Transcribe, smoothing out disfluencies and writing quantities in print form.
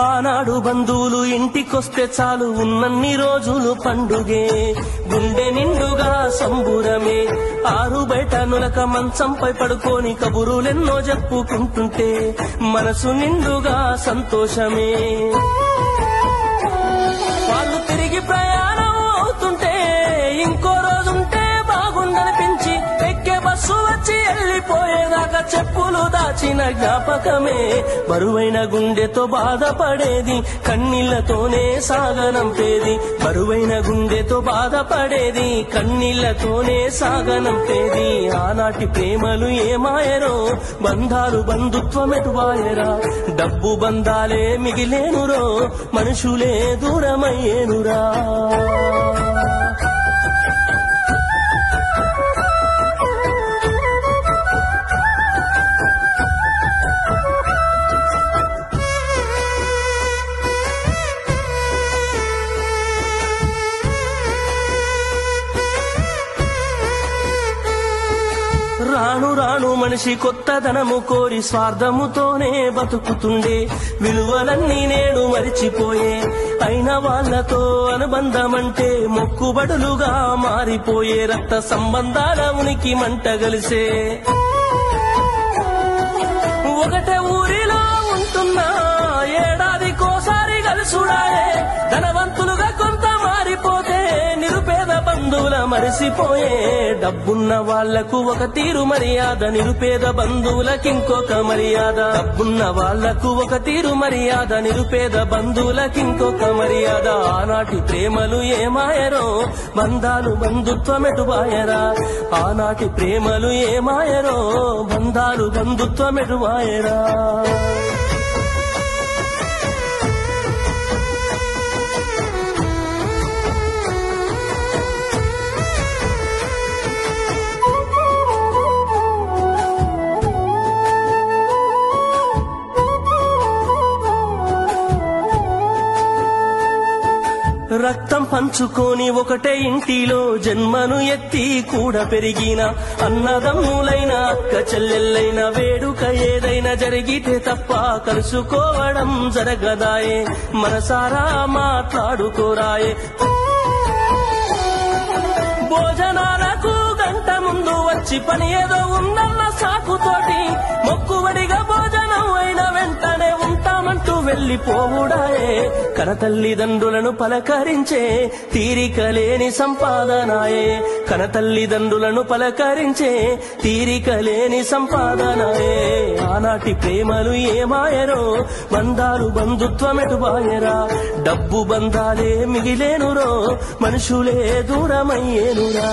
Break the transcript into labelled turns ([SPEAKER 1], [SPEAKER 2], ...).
[SPEAKER 1] ఆనాడు బంధువులు ఇంటికొస్తే చాలు ఉన్నన్ని రోజులు పండుగే గుండె నిండుగా సంబురమే ఆరు బయట నులక మంచంపై పడుకొని కబురులెన్నో చెప్పుకుంటుంటే మనసు నిండుగా సంతోషమే వాళ్ళు తిరిగి ప్రయాణం అవుతుంటే ఇంకో రోజుంటే బాగుందనిపించి ఎక్కే బస్సు వచ్చి వెళ్ళిపోయేదాకా చెప్పులు దాచిన జ్ఞాపకమే బరువైన గుండెతో బాధపడేది కన్నీళ్లతోనే సాగనంపేది బరువైన గుండెతో బాధపడేది కన్నీళ్లతోనే సాగనంపేది ఆనాటి ప్రేమలు ఏమాయరో బంధాలు బంధుత్వమెటువాయరా డబ్బు బంధాలే మిగిలేనురో మనుషులే దూరమయ్యేనురా రాను రాను మనిషి కొత్తదనము కోరి స్వార్థముతోనే బతుకుతుండే విలువలన్నీ నేడు మరిచిపోయే అయిన వాళ్లతో అనుబంధమంటే మొక్కుబడులుగా మారిపోయే రక్త సంబంధాల ఉనికి మంటగలిసే ఒకటే ఊరిలో ఉంటున్నా ఏడాదికోసారి కలుసుడాయే ధనవంతులుగా కొంత మారిపోతే నిరుపేద బంధువుల మరిసిపోయే డబ్బున్న వాళ్లకు ఒక తీరు మర్యాద నిరుపేద బంధువులకింకొక మర్యాద డబ్బున్న వాళ్లకు ఒక తీరు మర్యాద నిరుపేద బంధువులకింకొక మర్యాద ఆనాటి ప్రేమలు ఏమాయరో బంధాలు బంధుత్వమెటువాయరా ఆనాటి ప్రేమలు ఏమాయరో బంధాలు బంధుత్వమెటువాయరా రక్తం పంచుకొని ఒకటే ఇంటిలో జన్మను ఎత్తి కూడా పెరిగిన అన్నదమ్ములైన అక్క చెల్లెళ్ళైన వేడుక ఏదైనా జరిగితే తప్ప కలుసుకోవడం జరగదాయే మనసారా మాట్లాడుకోరాయే భోజనాలకు గంట ముందు వచ్చి పని ఏదో ఉందన్న సాకుతోటి మొక్కుబడిగా భోజనం అయిన వెంటనే ఉంటామంటూ వెళ్లిపోవుడాయే కన తల్లిదండ్రులను పలకరించే తీరికలేని సంపాదనాయే కన తల్లిదండ్రులను పలకరించే తీరికలేని సంపాదనాయే ఆనాటి ప్రేమలు ఏమాయరో బంధాలు బంధుత్వమెటువాయరా డబ్బు బంధాలే మిగిలేనురో మనుషులే దూరమయ్యేనురా